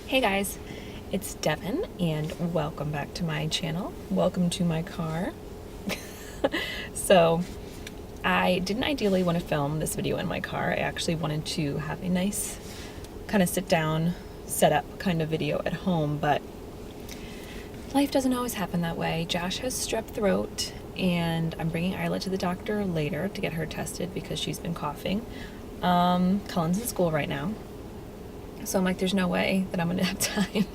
Hey guys, it's Devin and welcome back to my channel. Welcome to my car. So, I didn't ideally want to film this video in my car. I actually wanted to have a nice kind of sit down, set up kind of video at home, but life doesn't always happen that way. Josh has strep throat and I'm bringing Isla to the doctor later to get her tested because she's been coughing. Cullen's in school right now. So I'm like, there's no way that I'm going to have time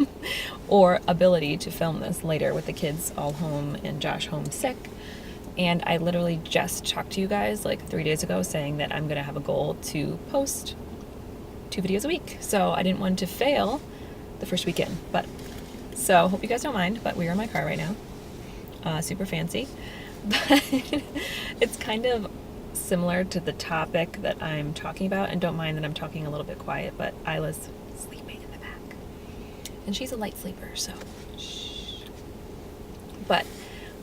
or ability to film this later with the kids all home and Josh home sick. And I literally just talked to you guys like 3 days ago saying that I'm going to have a goal to post 2 videos a week. So I didn't want to fail the first weekend. So hope you guys don't mind, but we're in my car right now. Super fancy. But it's kind of similar to the topic that I'm talking about, and don't mind that I'm talking a little bit quiet, but Isla's sleeping in the back and she's a light sleeper, so shh. But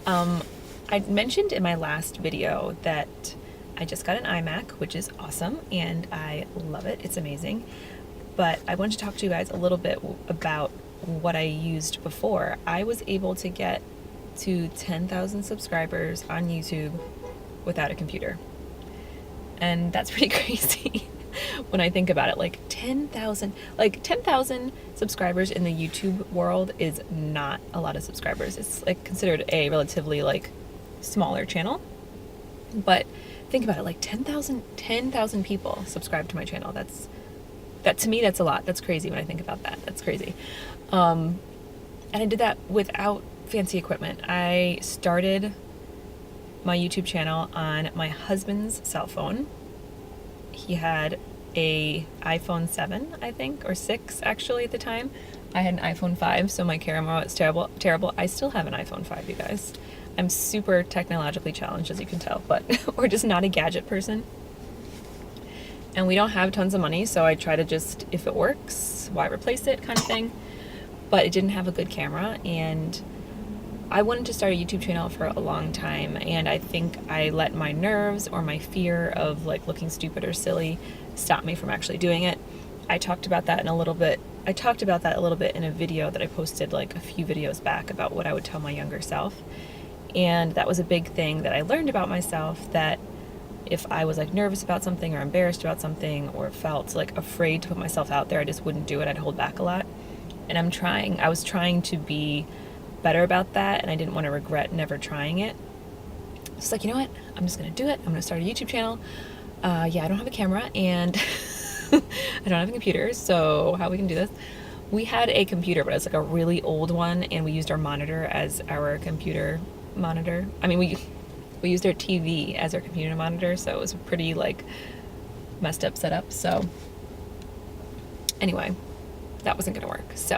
I mentioned in my last video that I just got an iMac, which is awesome and I love it, it's amazing, but I wanted to talk to you guys a little bit about what I used before. I was able to get to 10,000 subscribers on YouTube without a computer. And that's pretty crazy when I think about it. Like 10,000 subscribers in the YouTube world is not a lot of subscribers. It's like considered a relatively like smaller channel. But think about it, like 10,000 people subscribe to my channel. That to me, that's a lot. That's crazy when I think about that. That's crazy. And I did that without fancy equipment. I started my YouTube channel on my husband's cell phone. He had a iPhone 7, I think, or 6 actually at the time. I had an iPhone 5, so my camera was terrible. I still have an iPhone 5, you guys. I'm super technologically challenged, as you can tell, but we're just not a gadget person. And we don't have tons of money, so I try to just, if it works, why replace it kind of thing. But it didn't have a good camera, and I wanted to start a YouTube channel for a long time, and I think I let my nerves or my fear of like looking stupid or silly stop me from actually doing it. I talked about that a little bit in a video that I posted like a few videos back about what I would tell my younger self. And that was a big thing that I learned about myself, that if I was like nervous about something or embarrassed about something or felt like afraid to put myself out there, I just wouldn't do it. I'd hold back a lot. And I was trying to be better about that, and I didn't want to regret never trying it. It's like, you know what, I'm just gonna do it. I'm gonna start a YouTube channel. Yeah, I don't have a camera and I don't have a computer, so how we can do this? We had a computer, but it was like a really old one, and we used our monitor as our computer monitor. I mean, we used our TV as our computer monitor, so it was a pretty like messed up setup. So anyway, that wasn't gonna work. So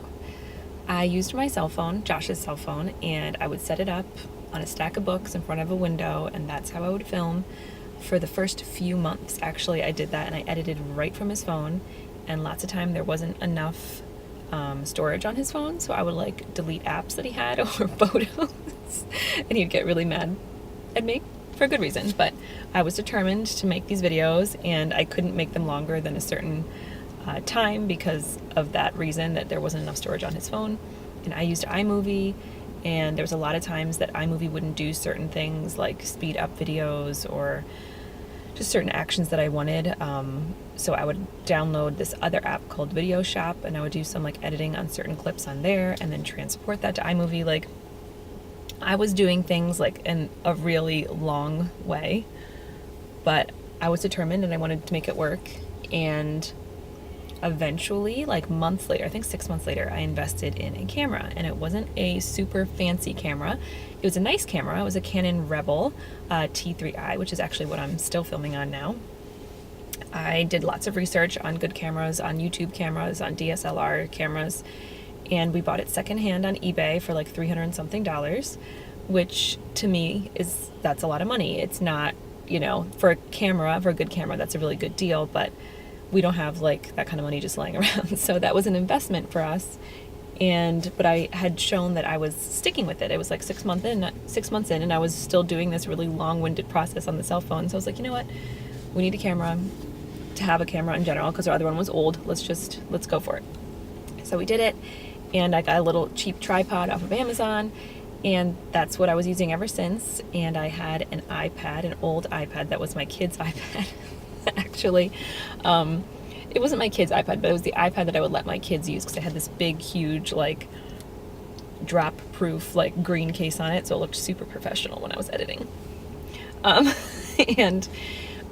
I used my cell phone, Josh's cell phone, and I would set it up on a stack of books in front of a window, and that's how I would film for the first few months. Actually, I did that, and I edited right from his phone, and lots of time there wasn't enough storage on his phone, so I would like delete apps that he had or photos, and he'd get really mad at me for a good reason. But I was determined to make these videos, and I couldn't make them longer than a certain time because of that reason, that there wasn't enough storage on his phone. And I used iMovie, and there was a lot of times that iMovie wouldn't do certain things like speed up videos or just certain actions that I wanted. So I would download this other app called Video Shop, and I would do some like editing on certain clips on there and then transport that to iMovie. Like, I was doing things like in a really long way, but I was determined and I wanted to make it work. And eventually, like months later, I think 6 months later, I invested in a camera, and it wasn't a super fancy camera. It was a nice camera. It was a Canon Rebel T3i, which is actually what I'm still filming on now. I did lots of research on good cameras, on YouTube cameras, on DSLR cameras, and we bought it secondhand on eBay for like $300 and something, which to me that's a lot of money. It's not, you know, for a good camera, that's a really good deal, but we don't have like that kind of money just lying around. So that was an investment for us. But I had shown that I was sticking with it. It was like 6 months in, and I was still doing this really long-winded process on the cell phone. So I was like, you know what? We need a camera to have a camera in general, because our other one was old. Let's go for it. So we did it, and I got a little cheap tripod off of Amazon, and that's what I was using ever since. And I had an iPad, an old iPad that was my kid's iPad, actually. It wasn't my kid's iPad, but it was the iPad that I would let my kids use because it had this big, huge, like, drop-proof, like, green case on it, so it looked super professional when I was editing. And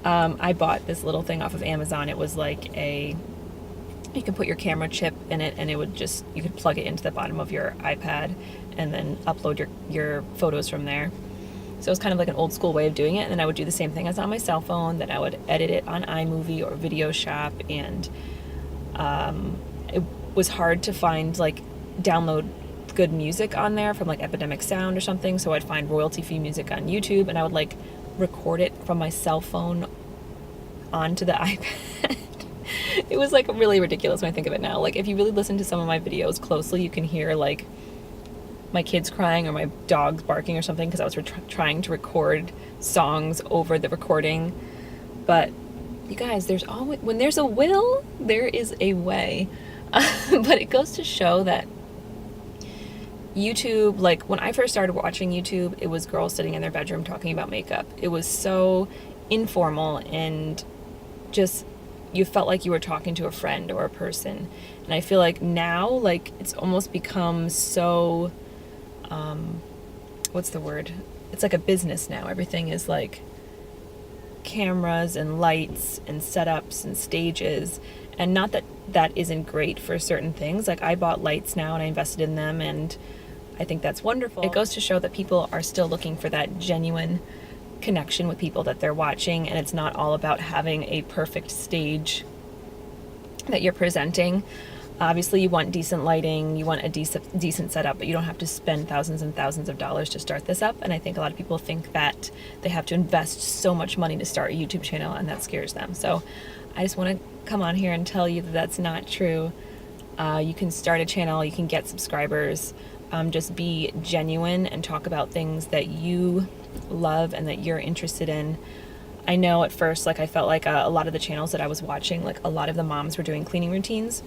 I bought this little thing off of Amazon. It was like you could put your camera chip in it, and it would just, you could plug it into the bottom of your iPad and then upload your photos from there. So it was kind of like an old school way of doing it. And then I would do the same thing as on my cell phone. Then I would edit it on iMovie or Video Shop. And it was hard to find, like, download good music on there from, like, Epidemic Sound or something. So I'd find royalty-free music on YouTube, and I would, like, record it from my cell phone onto the iPad. It was, like, really ridiculous when I think of it now. Like, if you really listen to some of my videos closely, you can hear, like, my kids crying or my dogs barking or something, because I was trying to record songs over the recording. But you guys, there's always, when there's a will, there is a way. But it goes to show that YouTube, like, when I first started watching YouTube, it was girls sitting in their bedroom talking about makeup. It was so informal, and just, you felt like you were talking to a friend or a person. And I feel like now, like, it's almost become so, what's the word? It's like a business now. Everything is like cameras and lights and setups and stages. And not that that isn't great for certain things. Like, I bought lights now and I invested in them, and I think that's wonderful. It goes to show that people are still looking for that genuine connection with people that they're watching, and it's not all about having a perfect stage that you're presenting. Obviously, you want decent lighting, you want a decent setup, but you don't have to spend thousands and thousands of dollars to start this up. And I think a lot of people think that they have to invest so much money to start a YouTube channel, and that scares them. So I just want to come on here and tell you that that's not true. You can start a channel, you can get subscribers. Just be genuine and talk about things that you love and that you're interested in. I know at first, like, I felt like a lot of the channels that I was watching, like, a lot of the moms were doing cleaning routines,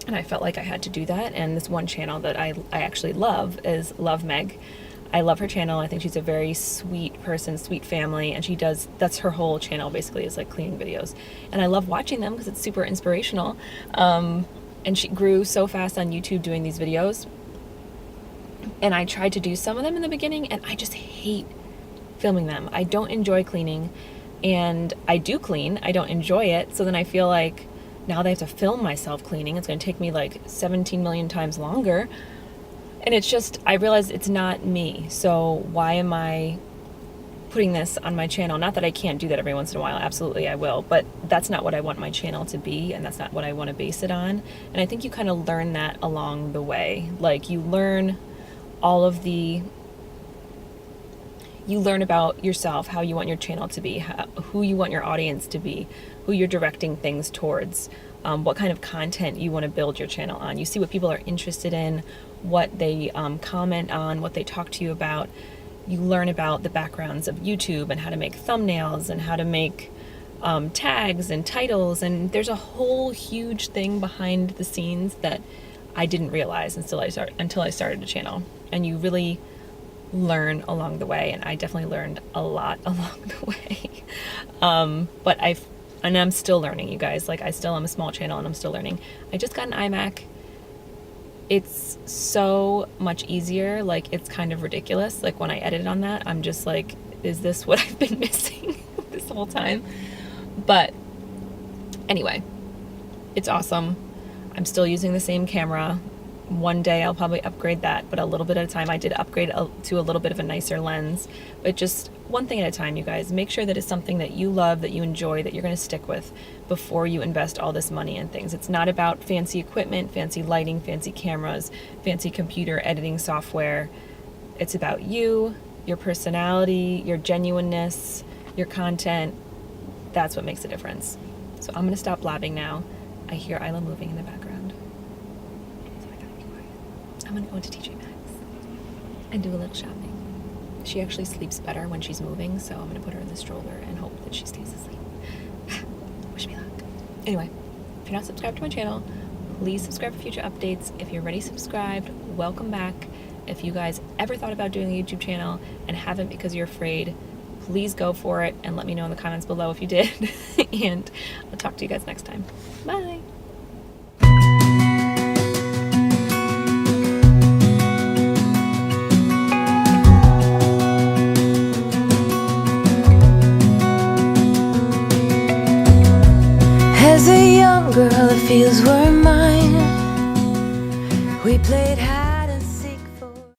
and I felt like I had to do that. And this one channel that I actually love is Love Meg. I love her channel. I think she's a very sweet person, sweet family, and that's her whole channel basically, is like cleaning videos. And I love watching them because it's super inspirational. And she grew so fast on YouTube doing these videos. And I tried to do some of them in the beginning, and I just hate filming them. I don't enjoy cleaning, and I do clean. I don't enjoy it. So then I feel like now that I have to film myself cleaning, it's going to take me like 17 million times longer. And it's just, I realize it's not me. So why am I putting this on my channel? Not that I can't do that every once in a while. Absolutely, I will. But that's not what I want my channel to be, and that's not what I want to base it on. And I think you kind of learn that along the way. Like, you learn you learn about yourself, how you want your channel to be, who you want your audience to be, who you're directing things towards, what kind of content you want to build your channel on. You see what people are interested in, what they comment on, what they talk to you about. You learn about the backgrounds of YouTube and how to make thumbnails and how to make tags and titles. And there's a whole huge thing behind the scenes that I didn't realize until I started a channel. And you really learn along the way, and I definitely learned a lot along the way. But I'm still learning, you guys. Like, I still am a small channel, and I'm still learning. I just got an iMac. It's so much easier. Like, it's kind of ridiculous. Like, when I edit on that, I'm just like, is this what I've been missing this whole time? But anyway, it's awesome. I'm still using the same camera. One day I'll probably upgrade that, but a little bit at a time. I did upgrade to a little bit of a nicer lens, but just one thing at a time, you guys. Make sure that it's something that you love, that you enjoy, that you're going to stick with before you invest all this money in things. It's not about fancy equipment, fancy lighting, fancy cameras, fancy computer editing software. It's about you, your personality, your genuineness, your content. That's what makes a difference. So I'm going to stop blabbing now. I hear Isla moving in the background. I'm gonna go into TJ Maxx and do a little shopping. She actually sleeps better when she's moving, so I'm gonna put her in the stroller and hope that she stays asleep. Wish me luck. Anyway, if you're not subscribed to my channel, Please subscribe for future updates. If you're already subscribed, welcome back. If you guys ever thought about doing a YouTube channel and haven't because you're afraid, please go for it and let me know in the comments below if you did. And I'll talk to you guys next time. Bye. As a young girl, the fields were mine. We played hide.